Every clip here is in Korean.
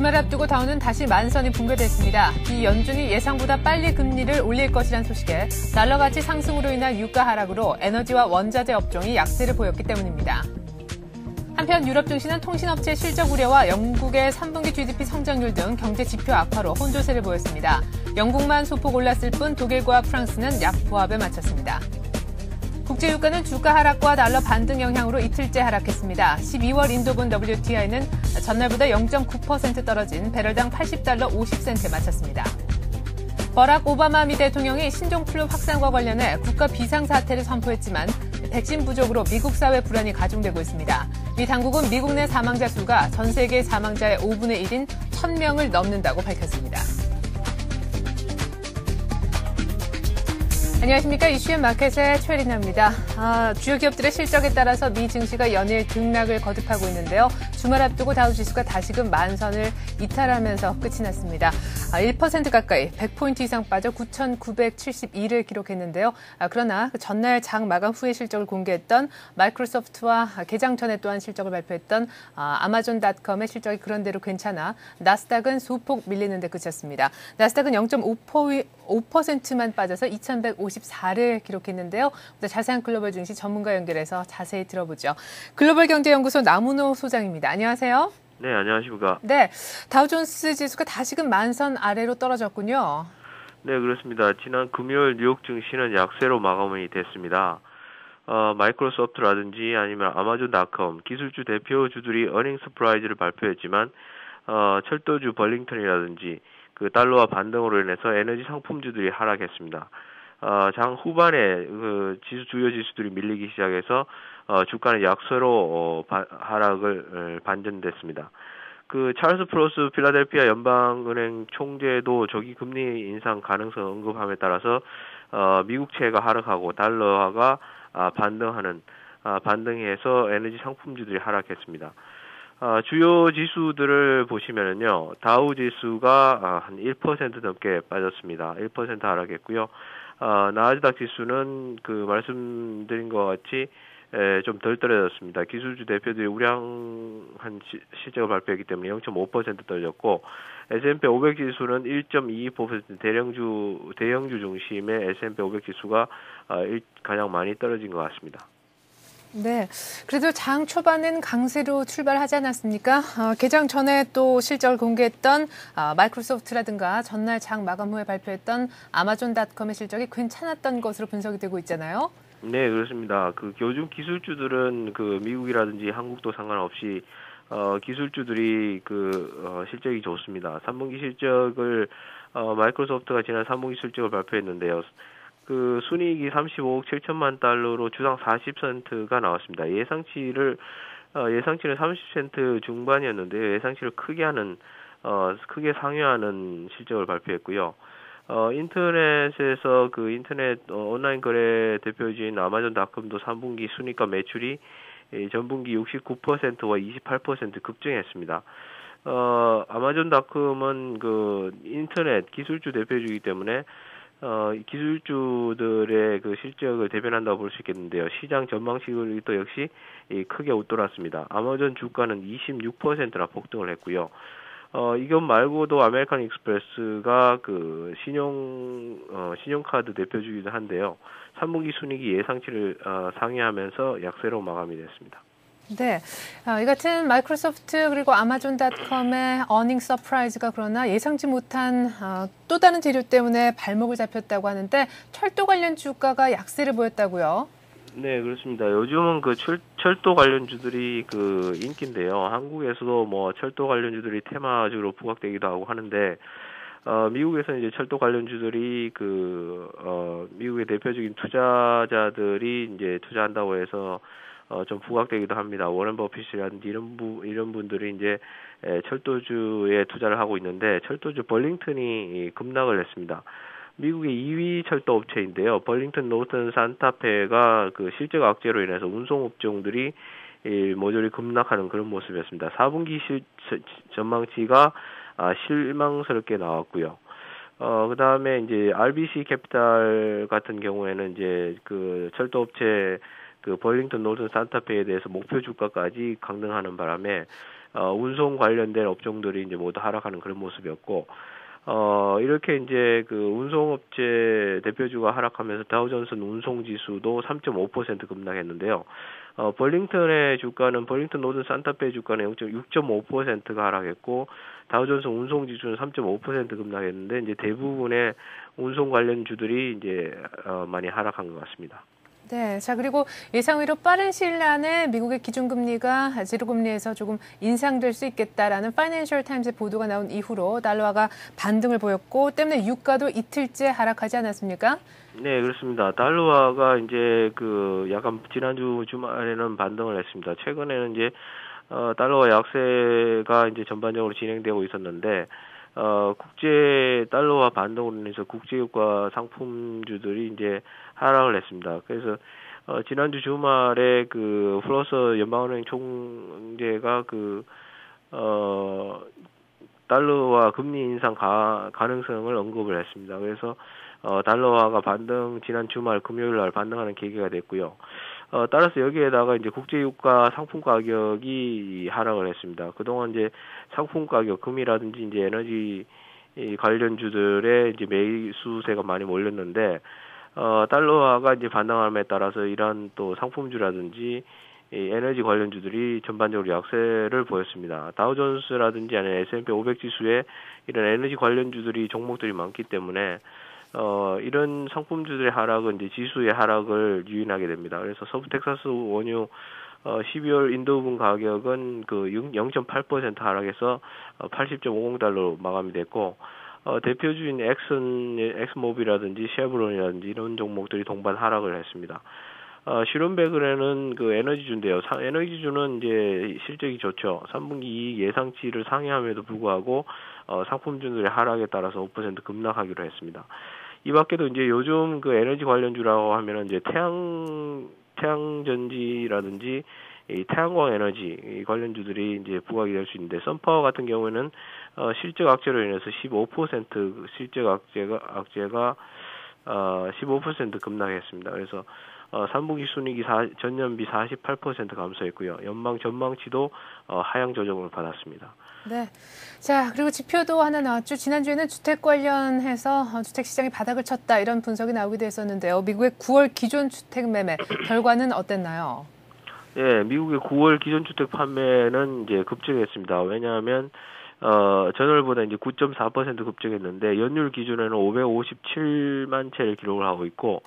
주말 앞두고 다우는 다시 만선이 붕괴됐습니다. 이 연준이 예상보다 빨리 금리를 올릴 것이란 소식에 달러 가치 상승으로 인한 유가 하락으로 에너지와 원자재 업종이 약세를 보였기 때문입니다. 한편 유럽 증시는 통신업체 실적 우려와 영국의 3분기 GDP 성장률 등 경제 지표 악화로 혼조세를 보였습니다. 영국만 소폭 올랐을 뿐 독일과 프랑스는 약보합에 마쳤습니다. 국제유가는 주가 하락과 달러 반등 영향으로 이틀째 하락했습니다. 12월 인도분 WTI는 전날보다 0.9% 떨어진 배럴당 80달러 50센트에 마쳤습니다. 버락 오바마 미 대통령이 신종플루 확산과 관련해 국가 비상사태를 선포했지만 백신 부족으로 미국 사회 불안이 가중되고 있습니다. 미 당국은 미국 내 사망자 수가 전 세계 사망자의 5분의 1인 1,000명을 넘는다고 밝혔습니다. 안녕하십니까. 이슈의 마켓의 최리나입니다. 주요 기업들의 실적에 따라서 미 증시가 연일 등락을 거듭하고 있는데요. 주말 앞두고 다우지수가 다시금 만선을 이탈하면서 끝이 났습니다. 1% 가까이 100포인트 이상 빠져 9,972를 기록했는데요. 그러나 전날 장 마감 후에 실적을 공개했던 마이크로소프트와 개장 전에 또한 실적을 발표했던 아마존닷컴의 실적이 그런대로 괜찮아 나스닥은 소폭 밀리는 데 그쳤습니다. 나스닥은 0.5%만 빠져서 2,154를 기록했는데요. 자세한 글로벌 증시 전문가 연결해서 자세히 들어보죠. 글로벌경제연구소 나문호 소장입니다. 안녕하세요. 네, 안녕하십니까. 네, 다우존스 지수가 다시금 만선 아래로 떨어졌군요. 네, 그렇습니다. 지난 금요일 뉴욕 증시는 약세로 마감이 됐습니다. 마이크로소프트라든지 아니면 아마존닷컴 기술주 대표주들이 어닝 서프라이즈를 발표했지만 철도주 벌링턴이라든지 그 달러와 반등으로 인해서 에너지 상품주들이 하락했습니다. 장 후반에 그 주요 지수들이 밀리기 시작해서 주가는 약세로 하락을 반전됐습니다. 그 찰스 프로스 필라델피아 연방은행 총재도 조기 금리 인상 가능성 언급함에 따라서 미국채가 하락하고 달러가 반등해서 에너지 상품주들이 하락했습니다. 주요 지수들을 보시면은요, 다우 지수가 한 1% 넘게 빠졌습니다. 1% 하락했고요. 나스닥 지수는 그 말씀드린 것 같이 좀 덜 떨어졌습니다. 기술주 대표들이 우량한 실적을 발표했기 때문에 0.5% 떨어졌고, S&P 500 지수는 1.22% 대형주 중심의 S&P 500 지수가 가장 많이 떨어진 것 같습니다. 네, 그래도 장 초반은 강세로 출발하지 않았습니까? 개장 전에 또 실적을 공개했던 마이크로소프트라든가 전날 장 마감 후에 발표했던 아마존닷컴의 실적이 괜찮았던 것으로 분석이 되고 있잖아요. 네, 그렇습니다. 그 요즘 기술주들은 그 미국이라든지 한국도 상관없이 기술주들이 실적이 좋습니다. 3분기 실적을 마이크로소프트가 지난 3분기 실적을 발표했는데요. 그 순이익이 35억 7천만 달러로 주당 40센트가 나왔습니다. 예상치는 30센트 중반이었는데 예상치를 크게 상회하는 실적을 발표했고요. 인터넷에서 그 인터넷 온라인 거래 대표주인 아마존닷컴도 3분기 순이익과 매출이 전분기 69%와 28% 급증했습니다. 아마존닷컴은 그 인터넷 기술주 대표주이기 때문에 기술주들의 그 실적을 대변한다고 볼 수 있겠는데요. 시장 전망치도 역시 크게 웃돌았습니다. 아마존 주가는 26%나 폭등을 했고요. 이것 말고도 아메리칸 익스프레스가 그 신용카드 대표주이기도 한데요. 3분기 순이익이 예상치를 상회하면서 약세로 마감이 됐습니다. 네, 이 같은 마이크로소프트 그리고 아마존닷컴의 어닝 서프라이즈가 그러나 예상치 못한 또 다른 재료 때문에 발목을 잡혔다고 하는데 철도 관련 주가가 약세를 보였다고요? 네, 그렇습니다. 요즘은 그 철도 관련주들이 그 인기인데요. 한국에서도 뭐 철도 관련주들이 테마주로 부각되기도 하고 하는데 미국에서 이제 철도 관련주들이 미국의 대표적인 투자자들이 이제 투자한다고 해서 좀 부각되기도 합니다. 워런 버핏이라든지 이런 분들이 이제 철도주에 투자를 하고 있는데 철도주 벌링턴이 급락을 했습니다. 미국의 2위 철도 업체인데요. 벌링턴 노턴 산타페가 그 실적 악재로 인해서 운송 업종들이 모조리 급락하는 그런 모습이었습니다. 4분기 전망치가 실망스럽게 나왔고요. 그 다음에 이제 RBC 캐피탈 같은 경우에는 이제 그 철도 업체 그 벌링턴 노턴 산타페에 대해서 목표 주가까지 강등하는 바람에 운송 관련된 업종들이 이제 모두 하락하는 그런 모습이었고, 이렇게 이제 그 운송업체 대표주가 하락하면서 다우존스 운송지수도 3.5% 급락했는데요. 벌링턴의 주가는 벌링턴 노든 산타페 주가는 6.5%가 하락했고, 다우존스 운송지수는 3.5% 급락했는데, 이제 대부분의 운송 관련 주들이 이제 많이 하락한 것 같습니다. 네, 자 그리고 예상외로 빠른 시일 안에 미국의 기준금리가 제로금리에서 조금 인상될 수 있겠다라는 파이낸셜 타임즈 보도가 나온 이후로 달러화가 반등을 보였고 때문에 유가도 이틀째 하락하지 않았습니까? 네, 그렇습니다. 달러화가 이제 그 약간 지난주 주말에는 반등을 했습니다. 최근에는 이제 달러화 약세가 이제 전반적으로 진행되고 있었는데 국제 달러화 반등으로 인해서 국제유가 상품주들이 이제 하락을 했습니다. 그래서 지난주 주말에 그 플러스 연방은행 총재가 그 달러화 금리 인상 가능성을 언급을 했습니다. 그래서 달러화가 지난 주말 금요일 날 반등하는 계기가 됐고요. 따라서 여기에다가 이제 국제유가 상품 가격이 하락을 했습니다. 그동안 이제 상품 가격, 금이라든지 이제 에너지 관련주들의 이제 매수세가 많이 몰렸는데, 달러화가 이제 반등함에 따라서 이러한 또 상품주라든지 에너지 관련주들이 전반적으로 약세를 보였습니다. 다우존스라든지 아니면 S&P 500 지수에 이런 에너지 관련주들이 종목들이 많기 때문에 이런 상품주들의 하락은 이제 지수의 하락을 유인하게 됩니다. 그래서 서부 텍사스 원유 12월 인도분 가격은 그 0.8% 하락해서 80.50달러로 마감이 됐고, 대표주인 엑스모빌이라든지 쉐브론이라든지 이런 종목들이 동반 하락을 했습니다. 슈른베그레는 그 에너지주인데요. 에너지주는 이제 실적이 좋죠. 3분기 이익 예상치를 상회함에도 불구하고 상품주들의 하락에 따라서 5% 급락하기로 했습니다. 이 밖에도 이제 요즘 그 에너지 관련주라고 하면은 이제 태양전지라든지 이 태양광 에너지 관련주들이 이제 부각이 될 수 있는데, 선파워 같은 경우에는 실적 악재로 인해서 15% 실적 악재가 15% 급락했습니다. 그래서 3분기 순이익이 전년비 48% 감소했고요. 연방 전망치도 하향 조정을 받았습니다. 네. 자, 그리고 지표도 하나 나왔죠. 지난주에는 주택 관련해서 주택 시장이 바닥을 쳤다 이런 분석이 나오기도 했었는데요. 미국의 9월 기존 주택 매매 결과는 어땠나요? 네, 미국의 9월 기존 주택 판매는 이제 급증했습니다. 왜냐하면 전월보다 이제 9.4% 급증했는데 연율 기준에는 557만 채를 기록을 하고 있고,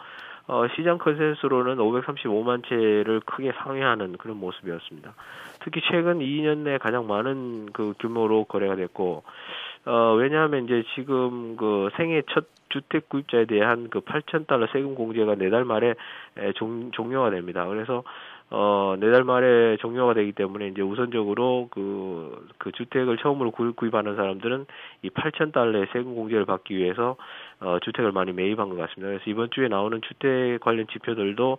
시장 컨센서스로는 535만 채를 크게 상회하는 그런 모습이었습니다. 특히 최근 2년 내 가장 많은 그 규모로 거래가 됐고, 왜냐하면 이제 지금 그 생애 첫 주택 구입자에 대한 그 $8,000 세금 공제가 4달 말에 종료가 됩니다. 그래서 4달 말에 종료가 되기 때문에 이제 우선적으로 그 주택을 처음으로 구입하는 사람들은 이 $8,000의 세금 공제를 받기 위해서 주택을 많이 매입한 것 같습니다. 그래서 이번 주에 나오는 주택 관련 지표들도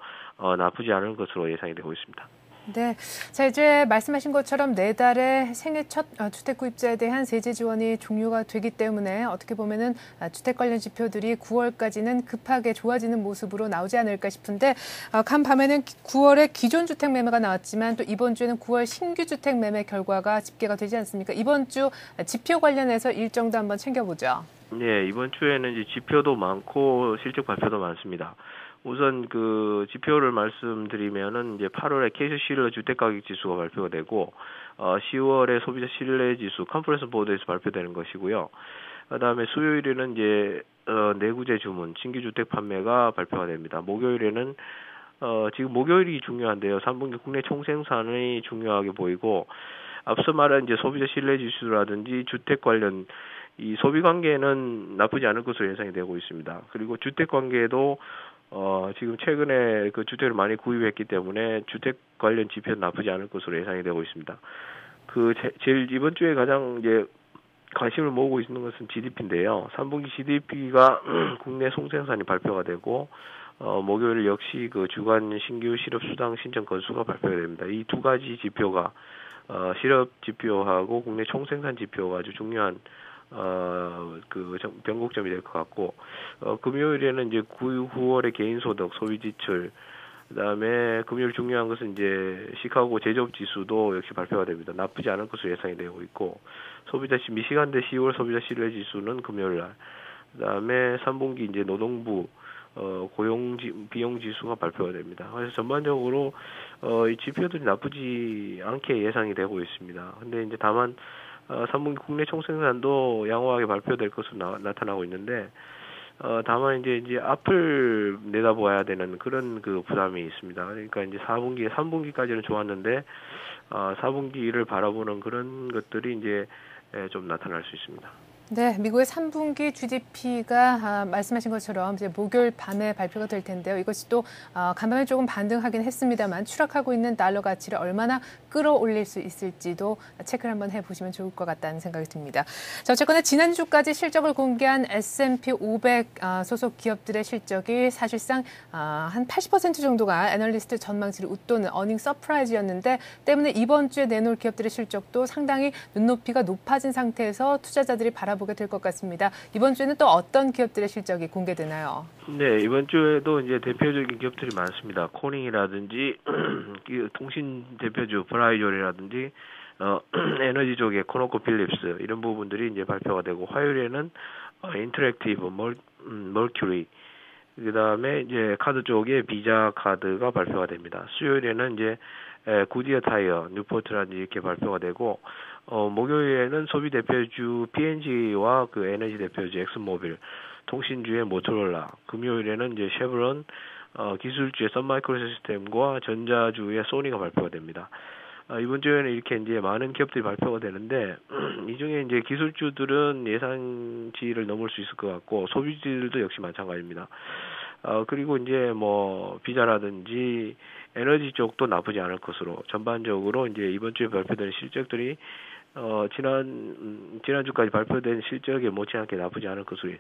나쁘지 않은 것으로 예상이 되고 있습니다. 네. 자, 이제 말씀하신 것처럼 4달에 생애 첫 주택 구입자에 대한 세제 지원이 종료가 되기 때문에 어떻게 보면은 주택 관련 지표들이 9월까지는 급하게 좋아지는 모습으로 나오지 않을까 싶은데, 간밤에는 9월에 기존 주택 매매가 나왔지만 또 이번 주에는 9월 신규 주택 매매 결과가 집계가 되지 않습니까? 이번 주 지표 관련해서 일정도 한번 챙겨보죠. 네, 이번 주에는 이제 지표도 많고 실적 발표도 많습니다. 우선 그 지표를 말씀드리면은 이제 8월에 캐시 실러 주택 가격 지수가 발표가 되고, 10월에 소비자 신뢰 지수 컨퍼런스 보드에서 발표되는 것이고요. 그다음에 수요일에는 이제 내구재 주문 신규 주택 판매가 발표가 됩니다. 목요일에는 지금 목요일이 중요한데요. 3분기 국내 총생산이 중요하게 보이고, 앞서 말한 이제 소비자 신뢰 지수라든지 주택 관련 이 소비 관계는 나쁘지 않을 것으로 예상이 되고 있습니다. 그리고 주택 관계도 지금 최근에 그 주택을 많이 구입했기 때문에 주택 관련 지표는 나쁘지 않을 것으로 예상이 되고 있습니다. 제일 이번 주에 가장 이제 관심을 모으고 있는 것은 GDP인데요. 3분기 GDP가 국내 총생산이 발표가 되고, 목요일 역시 그 주간 신규 실업 수당 신청 건수가 발표가 됩니다. 이 두 가지 지표가 실업 지표하고 국내 총생산 지표가 아주 중요한 그 변곡점이 될 것 같고, 금요일에는 이제 9월의 개인소득, 소비지출, 그다음에 금요일 중요한 것은 이제 시카고 제조업 지수도 역시 발표가 됩니다. 나쁘지 않을 것으로 예상이 되고 있고, 미시간대 10월 소비자 신뢰 지수는 금요일 날. 그다음에 3분기 이제 노동부 비용 지수가 발표가 됩니다. 그래서 전반적으로 이 지표들이 나쁘지 않게 예상이 되고 있습니다. 근데 이제 다만 3분기 국내 총생산도 양호하게 발표될 것으로 나타나고 있는데, 다만 이제 앞을 내다보아야 되는 그런 그 부담이 있습니다. 그러니까 이제 3분기까지는 좋았는데 4분기를 바라보는 그런 것들이 이제 좀 나타날 수 있습니다. 네, 미국의 3분기 GDP가 말씀하신 것처럼 이제 목요일 밤에 발표가 될 텐데요. 이것이 또 간밤에 조금 반등하긴 했습니다만 추락하고 있는 달러 가치를 얼마나 끌어올릴 수 있을지도 체크를 한번 해보시면 좋을 것 같다는 생각이 듭니다. 자, 어쨌거나 지난주까지 실적을 공개한 S&P 500 소속 기업들의 실적이 사실상 한 80% 정도가 애널리스트 전망치를 웃도는 어닝 서프라이즈였는데, 때문에 이번 주에 내놓을 기업들의 실적도 상당히 눈높이가 높아진 상태에서 투자자들이 바라보게 될 것 같습니다. 이번 주에는 또 어떤 기업들의 실적이 공개되나요? 네, 이번 주에도 이제 대표적인 기업들이 많습니다. 코닝이라든지 통신 대표주 브라이졸이라든지 에너지 쪽의 코노코필립스 이런 부분들이 이제 발표가 되고, 화요일에는 인터랙티브, 멀큐리, 그다음에 이제 카드 쪽에 비자 카드가 발표가 됩니다. 수요일에는 이제 구디어 타이어, 뉴포트라든지 이렇게 발표가 되고, 목요일에는 소비 대표주 P&G와 그 에너지 대표주 엑슨모빌, 통신주의 모토로라, 금요일에는 이제 쉐브론, 기술주의 썬마이크로시스템과 전자주의 소니가 발표가 됩니다. 이번 주에는 이렇게 이제 많은 기업들이 발표가 되는데, 이 중에 이제 기술주들은 예상치를 넘을 수 있을 것 같고, 소비주들도 역시 마찬가지입니다. 그리고 이제 뭐 비자라든지 에너지 쪽도 나쁘지 않을 것으로, 전반적으로 이제 이번 주에 발표된 실적들이 지난주까지 발표된 실적에 못지않게 나쁘지 않을 것으로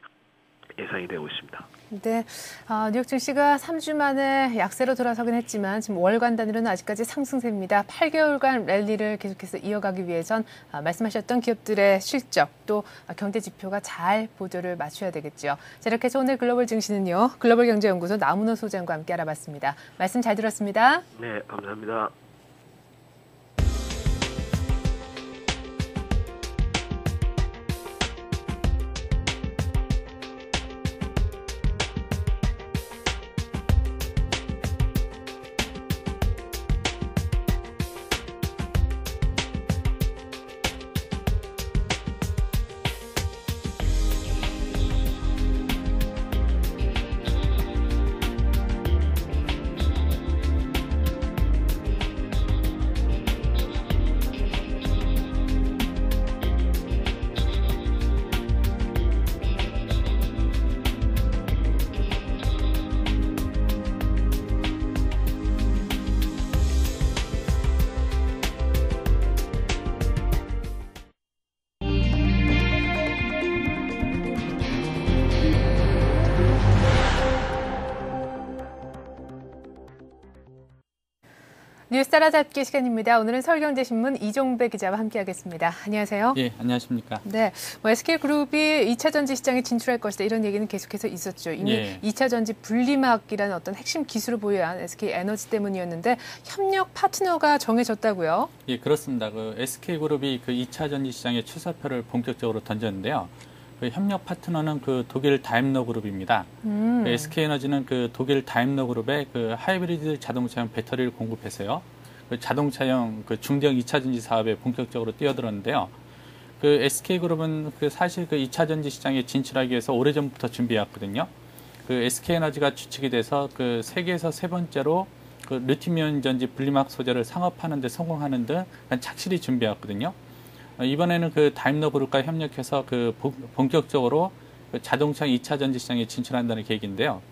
예상이 되고 있습니다. 네, 뉴욕 증시가 3주 만에 약세로 돌아서긴 했지만 지금 월간 단위로는 아직까지 상승세입니다. 8개월간 랠리를 계속해서 이어가기 위해선 말씀하셨던 기업들의 실적, 또 경제 지표가 잘 보조를 맞춰야 되겠죠. 자, 이렇게 해서 오늘 글로벌 증시는요, 글로벌경제연구소 나문호 소장과 함께 알아봤습니다. 말씀 잘 들었습니다. 네, 감사합니다. 뉴스 따라잡기 시간입니다. 오늘은 서울경제신문 이종배 기자와 함께하겠습니다. 안녕하세요. 예, 안녕하십니까. 네, SK그룹이 2차 전지 시장에 진출할 것이다, 이런 얘기는 계속해서 있었죠. 이미 2차 전지 분리막이라는 어떤 핵심 기술을 보유한 SK에너지 때문이었는데 협력 파트너가 정해졌다고요? 예, 그렇습니다. SK그룹이 2차 전지 시장에 출사표를 본격적으로 던졌는데요. 협력 파트너는 독일 다임러 그룹입니다. SK에너지는 독일 다임러 그룹의 하이브리드 자동차용 배터리를 공급해서요. 자동차용 중대형 2차 전지 사업에 본격적으로 뛰어들었는데요. SK그룹은 사실 2차 전지 시장에 진출하기 위해서 오래전부터 준비해왔거든요. SK에너지가 주축이 돼서 세계에서 세 번째로 리튬이온 전지 분리막 소재를 상업하는 데 성공하는 등 착실히 준비해왔거든요. 이번에는 다임러 그룹과 협력해서 본격적으로 자동차 2차 전지 시장에 진출한다는 계획인데요.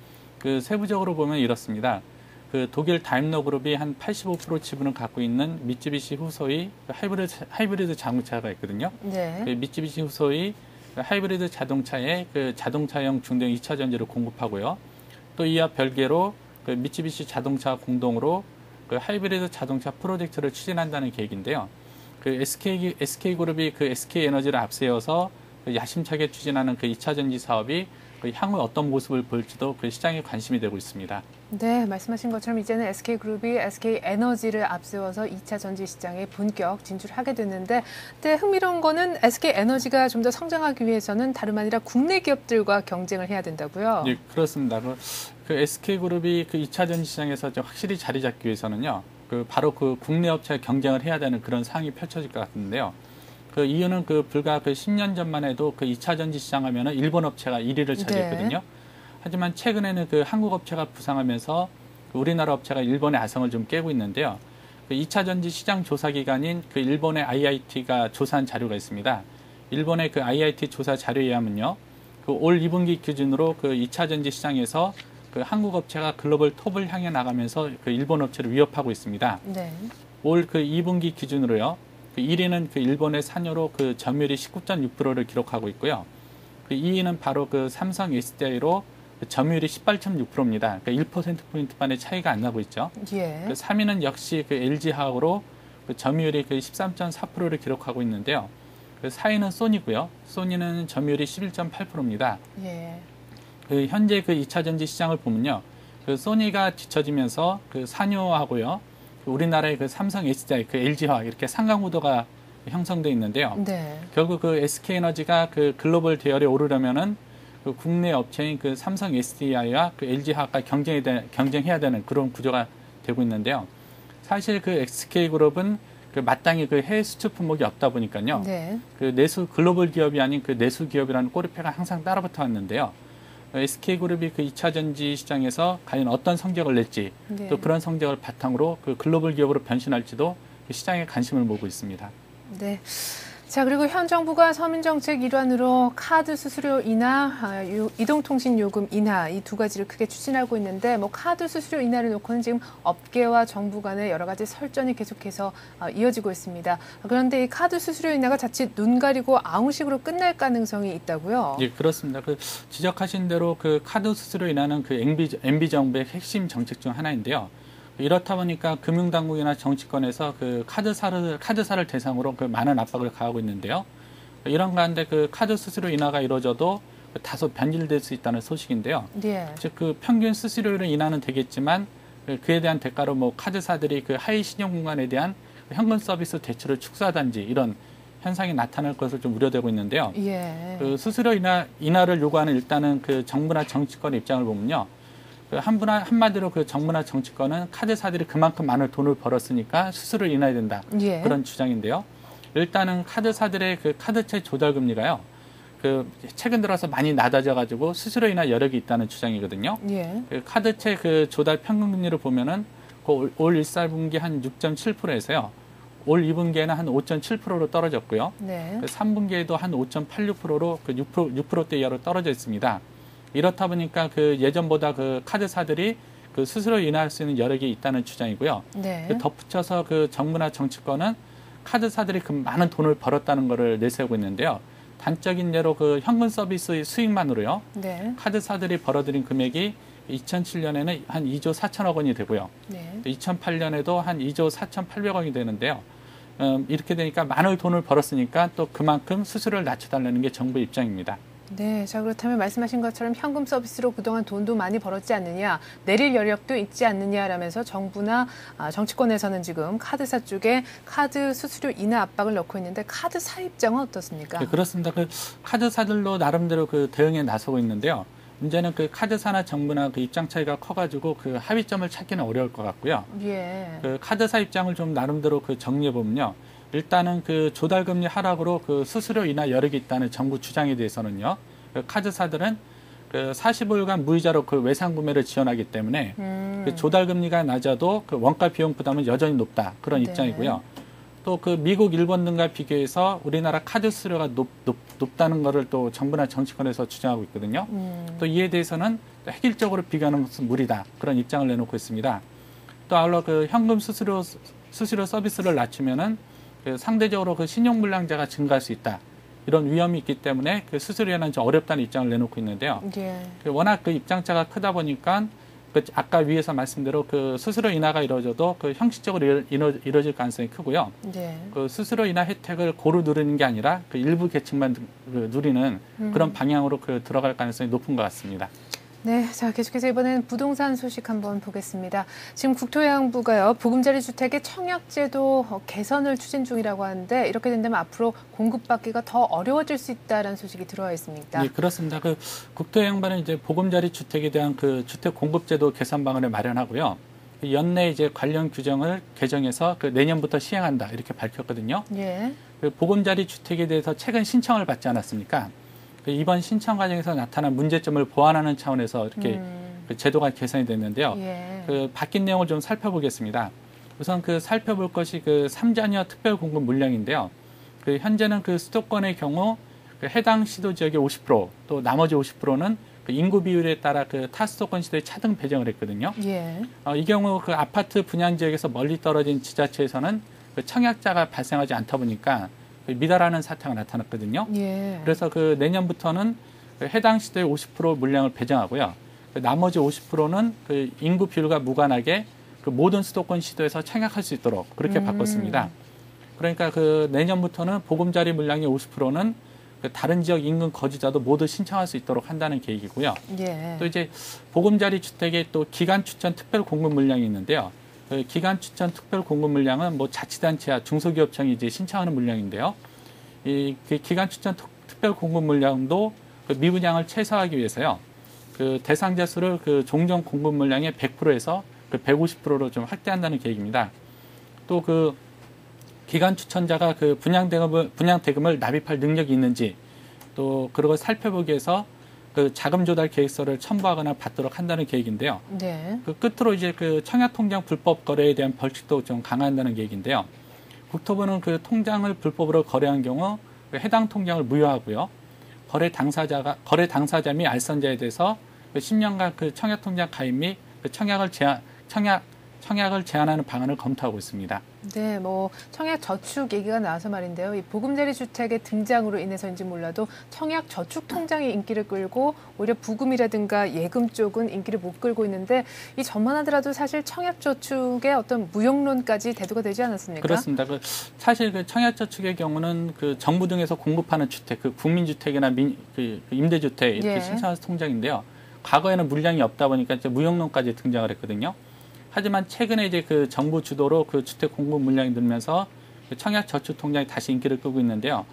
세부적으로 보면 이렇습니다. 독일 다임러 그룹이 한 85% 지분을 갖고 있는 미쯔비시 후소의 하이브리드 자동차가 있거든요. 네. 미쯔비시 후소의 하이브리드 자동차에 자동차용 중대형 2차 전지를 공급하고요. 또 이와 별개로 미쯔비시 자동차 공동으로 하이브리드 자동차 프로젝트를 추진한다는 계획인데요. SK그룹이 SK에너지를 앞세워서 야심차게 추진하는 2차 전지 사업이 그 향후 어떤 모습을 보일지도 그 시장에 관심이 되고 있습니다. 네, 말씀하신 것처럼 이제는 SK그룹이 SK에너지를 앞세워서 2차 전지 시장에 본격 진출하게 됐는데, 흥미로운 거는 SK에너지가 좀 더 성장하기 위해서는 다름 아니라 국내 기업들과 경쟁을 해야 된다고요? 네, 그렇습니다. 그 SK그룹이 그 2차 전지 시장에서 확실히 자리 잡기 위해서는요, 바로 그 국내 업체와 경쟁을 해야 되는 그런 상황이 펼쳐질 것 같은데요. 그 이유는 불과 10년 전만 해도 그 2차 전지 시장 하면은 일본 업체가 1위를 차지했거든요. 네. 하지만 최근에는 그 한국 업체가 부상하면서 우리나라 업체가 일본의 아성을 좀 깨고 있는데요. 그 2차 전지 시장 조사 기관인 그 일본의 IIT가 조사한 자료가 있습니다. 일본의 그 IIT 조사 자료에 의하면요, 그 올 2분기 기준으로 그 2차 전지 시장에서 그 한국 업체가 글로벌 톱을 향해 나가면서 그 일본 업체를 위협하고 있습니다. 네. 올 그 2분기 기준으로요, 그 1위는 그 일본의 산요로 그 점유율이 19.6%를 기록하고 있고요. 그 2위는 바로 그 삼성 SDI로 그 점유율이 18.6%입니다. 그러니까 1%포인트만의 차이가 안 나고 있죠. 예. 그 3위는 역시 그 LG화학으로 그 점유율이 그 13.4%를 기록하고 있는데요. 그 4위는 소니고요. 소니는 점유율이 11.8%입니다. 예. 그 현재 그 2차 전지 시장을 보면요, 그 소니가 뒤처지면서 그 산요하고요, 우리나라의 그 삼성 SDI, 그 LG화학 이렇게 상강구도가 형성돼 있는데요. 네. 결국 그 SK에너지가 그 글로벌 대열에 오르려면은 그 국내 업체인 그 삼성 SDI와 그 LG화학과 경쟁해야 되는 그런 구조가 되고 있는데요. 사실 그 SK그룹은 그 마땅히 그 해외 수출 품목이 없다 보니까요. 네. 그 내수 글로벌 기업이 아닌 그 내수 기업이라는 꼬리표가 항상 따라붙어 왔는데요. SK그룹이 그 2차 전지 시장에서 과연 어떤 성적을 낼지, 네. 또 그런 성적을 바탕으로 그 글로벌 기업으로 변신할지도 시장에 관심을 모으고 있습니다. 네. 자, 그리고 현 정부가 서민정책 일환으로 카드 수수료 인하, 이동통신 요금 인하 이 두 가지를 크게 추진하고 있는데, 카드 수수료 인하를 놓고는 지금 업계와 정부 간의 여러 가지 설전이 계속해서 이어지고 있습니다. 그런데 이 카드 수수료 인하가 자칫 눈 가리고 아웅식으로 끝날 가능성이 있다고요? 예, 그렇습니다. 그 지적하신 대로 그 카드 수수료 인하는 그 MB 정부의 핵심 정책 중 하나인데요. 이렇다 보니까 금융당국이나 정치권에서 그 카드사를 대상으로 그 많은 압박을 가하고 있는데요. 이런 가운데 그 카드 수수료 인하가 이루어져도 다소 변질될 수 있다는 소식인데요. 네. 즉 그 평균 수수료를 인하는 되겠지만 그에 대한 대가로 카드사들이 그 하위 신용 공간에 대한 현금 서비스 대출을 축소하든지 이런 현상이 나타날 것을 좀 우려되고 있는데요. 예. 그 수수료 인하를 요구하는 일단은 그 정부나 정치권의 입장을 보면요. 한마디로 그 정부나 정치권은 카드사들이 그만큼 많은 돈을 벌었으니까 수수료를 인하해야 된다. 예. 그런 주장인데요. 일단은 카드사들의 그 카드채 조달 금리가요, 그 최근 들어서 많이 낮아져가지고 수수료 인하 여력이 있다는 주장이거든요. 예. 그 카드채 그 조달 평균 금리를 보면은 올 1사분기 한 6.7%에서요. 올 2분기에는 한 5.7%로 떨어졌고요. 네. 그 3분기에도 한 5.86%로 그 6%대 이하로 떨어져 있습니다. 이렇다 보니까 그 예전보다 그 카드사들이 그 수수료 인하할 수 있는 여력이 있다는 주장이고요. 네. 그 덧붙여서 그 정부나 정치권은 카드사들이 그 많은 돈을 벌었다는 것을 내세우고 있는데요. 단적인 예로 그 현금 서비스 수익만으로요. 네. 카드사들이 벌어들인 금액이 2007년에는 한 2조 4천억 원이 되고요. 네. 2008년에도 한 2조 4,800억이 되는데요. 이렇게 되니까 많은 돈을 벌었으니까 또 그만큼 수수료를 낮춰달라는 게 정부의 입장입니다. 네, 자 그렇다면 말씀하신 것처럼 현금 서비스로 그동안 돈도 많이 벌었지 않느냐, 내릴 여력도 있지 않느냐라면서 정부나 정치권에서는 지금 카드사 쪽에 카드 수수료 인하 압박을 넣고 있는데, 카드사 입장은 어떻습니까? 네, 그렇습니다. 그 카드사들로 나름대로 그 대응에 나서고 있는데요. 문제는 그 카드사나 정부나 그 입장 차이가 커가지고 그 합의점을 찾기는 어려울 것 같고요. 예. 그 카드사 입장을 좀 나름대로 그 정리해 보면요. 일단은 그 조달금리 하락으로 그 수수료 인하 여력이 있다는 정부 주장에 대해서는요. 그 카드사들은 그 45일간 무이자로 그 외상 구매를 지원하기 때문에 그 조달금리가 낮아도 그 원가 비용 부담은 여전히 높다. 그런 네. 입장이고요. 또 그 미국, 일본 등과 비교해서 우리나라 카드 수수료가 높다는 것을 또 정부나 정치권에서 주장하고 있거든요. 또 이에 대해서는 획일적으로 비교하는 것은 무리다. 그런 입장을 내놓고 있습니다. 또 아울러 그 현금 수수료 서비스를 낮추면은 그 상대적으로 그 신용불량자가 증가할 수 있다. 이런 위험이 있기 때문에 그 수수료는 좀 어렵다는 입장을 내놓고 있는데요. 예. 워낙 그 입장차가 크다 보니까 그 아까 위에서 말씀대로 그 수수료 인하가 이루어져도 그 형식적으로 이루어질 가능성이 크고요. 네. 그 수수료 인하 혜택을 고루 누리는 게 아니라 그 일부 계층만 누리는 그런 방향으로 그 들어갈 가능성이 높은 것 같습니다. 네, 자 계속해서 이번엔 부동산 소식 한번 보겠습니다. 지금 국토해양부가요, 보금자리 주택의 청약제도 개선을 추진 중이라고 하는데 이렇게 된다면 앞으로 공급받기가 더 어려워질 수 있다는 소식이 들어와 있습니다. 네, 그렇습니다. 그 국토해양부는 이제 보금자리 주택에 대한 그 주택 공급제도 개선 방안을 마련하고요. 연내 이제 관련 규정을 개정해서 그 내년부터 시행한다 이렇게 밝혔거든요. 예. 그 보금자리 주택에 대해서 최근 신청을 받지 않았습니까? 이번 신청 과정에서 나타난 문제점을 보완하는 차원에서 이렇게 그 제도가 개선이 됐는데요. 예. 그 바뀐 내용을 좀 살펴보겠습니다. 우선 그 살펴볼 것이 그 3자녀 특별 공급 물량인데요. 그 현재는 그 수도권의 경우 그 해당 시도 지역의 50%, 또 나머지 50%는 그 인구 비율에 따라 그 타 수도권 시도에 차등 배정을 했거든요. 예. 이 경우 그 아파트 분양 지역에서 멀리 떨어진 지자체에서는 그 청약자가 발생하지 않다 보니까 미달하는 사태가 나타났거든요. 예. 그래서 그 내년부터는 그 해당 시도의 50% 물량을 배정하고요. 그 나머지 50%는 그 인구 비율과 무관하게 그 모든 수도권 시도에서 청약할 수 있도록 그렇게 바꿨습니다. 그러니까 그 내년부터는 보금자리 물량의 50%는 그 다른 지역 인근 거주자도 모두 신청할 수 있도록 한다는 계획이고요. 예. 또 이제 보금자리 주택의 또 기간 추천 특별 공급 물량이 있는데요. 그 기간 추천 특별 공급 물량은 뭐 자치단체와 중소기업청이 이제 신청하는 물량인데요. 이 그 기간 추천 특별 공급 물량도 그 미분양을 최소화하기 위해서요. 그 대상자 수를 그 종전 공급 물량의 100%에서 그 150%로 좀 확대한다는 계획입니다. 또 그 기간 추천자가 그 분양 대금을 납입할 능력이 있는지 또 그걸 살펴보기 위해서 그 자금 조달 계획서를 첨부하거나 받도록 한다는 계획인데요. 네. 그 끝으로 이제 그 청약 통장 불법 거래에 대한 벌칙도 좀 강화한다는 계획인데요. 국토부는 그 통장을 불법으로 거래한 경우 그 해당 통장을 무효하고요. 거래 당사자 및 알선자에 대해서 그 10년간 그 청약 통장 가입 및 그 청약을 제한하는 방안을 검토하고 있습니다. 네, 뭐 청약 저축 얘기가 나와서 말인데요. 이 보금자리 주택의 등장으로 인해서인지 몰라도 청약 저축 통장이 인기를 끌고 오히려 부금이라든가 예금 쪽은 인기를 못 끌고 있는데 이 전만 하더라도 사실 청약 저축의 어떤 무용론까지 대두가 되지 않았습니까? 그렇습니다. 그 사실 그 청약 저축의 경우는 그 정부 등에서 공급하는 주택, 그 국민주택이나 그 임대주택 이렇게 예. 신청하는 통장인데요. 과거에는 물량이 없다 보니까 이제 무용론까지 등장을 했거든요. 하지만 최근에 이제 그 정부 주도로 그 주택 공급 물량이 늘면서 그 청약 저축 통장이 다시 인기를 끌고 있는데요.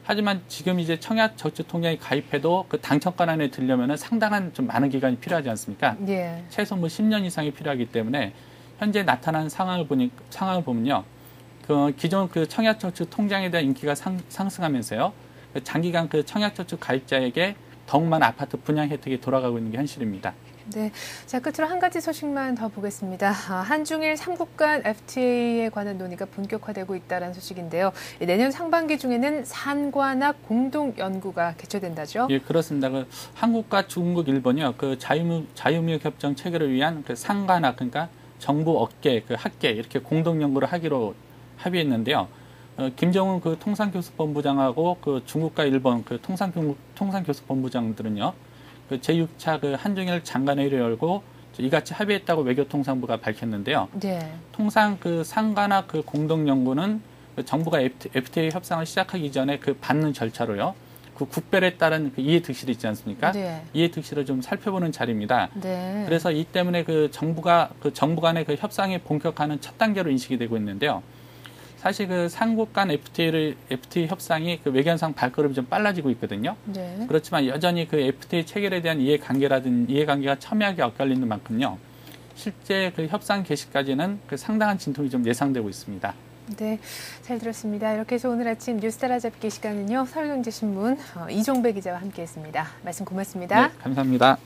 하지만 지금 이제 청약 저축 통장에 가입해도 그 당첨권 안에 들려면은 상당한 좀 많은 기간이 필요하지 않습니까? 예. 최소 뭐 10년 이상이 필요하기 때문에 현재 나타난 상황을 보면요. 그 기존 그 청약 저축 통장에 대한 인기가 상승하면서요. 그 장기간 그 청약 저축 가입자에게 더욱 많은 아파트 분양 혜택이 돌아가고 있는 게 현실입니다. 네, 자 끝으로 한 가지 소식만 더 보겠습니다. 한중일 3국 간 FTA에 관한 논의가 본격화되고 있다는 소식인데요. 내년 상반기 중에는 산관학 공동 연구가 개최된다죠? 예, 그렇습니다. 그 한국과 중국, 일본이요. 그 자유무역 협정 체결을 위한 그 상관학, 그러니까 정부 업계, 그 학계 이렇게 공동 연구를 하기로 합의했는데요. 김정은 그 통상교섭본부장하고 그 중국과 일본 그 통상교섭본부장들은요. 그 제6차 그 한중일 장관회의를 열고 이같이 합의했다고 외교통상부가 밝혔는데요. 네. 통상 그 상관학 그 공동 연구는 그 정부가 FTA 협상을 시작하기 전에 그 받는 절차로요. 그 국별에 따른 그 이해 득실이 있지 않습니까? 네. 이해 득실을 좀 살펴보는 자리입니다. 네. 그래서 이 때문에 그 정부 간의 그 협상이 본격화하는 첫 단계로 인식이 되고 있는데요. 사실 그 삼국 간 FTA 협상이 그 외견상 발걸음이 좀 빨라지고 있거든요. 네. 그렇지만 여전히 그 FTA 체결에 대한 이해관계가 첨예하게 엇갈리는 만큼요. 실제 그 협상 개시까지는 그 상당한 진통이 좀 예상되고 있습니다. 네, 잘 들었습니다. 이렇게 해서 오늘 아침 뉴스 따라잡기 시간은요. 서울경제신문 이종배 기자와 함께했습니다. 말씀 고맙습니다. 네, 감사합니다.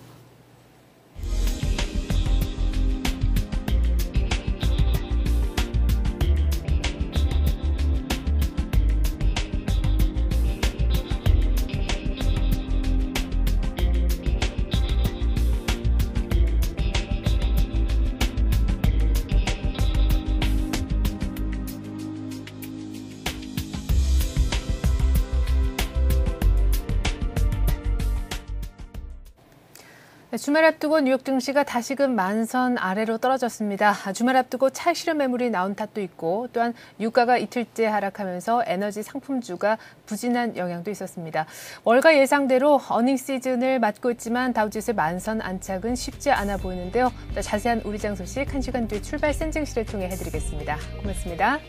주말 앞두고 뉴욕 증시가 다시금 만선 아래로 떨어졌습니다. 주말 앞두고 차익실현 매물이 나온 탓도 있고 또한 유가가 이틀째 하락하면서 에너지 상품주가 부진한 영향도 있었습니다. 월가 예상대로 어닝 시즌을 맞고 있지만 다우지수 만선 안착은 쉽지 않아 보이는데요. 자세한 우리장 소식 1시간 뒤 출발 센증실을 통해 해드리겠습니다. 고맙습니다.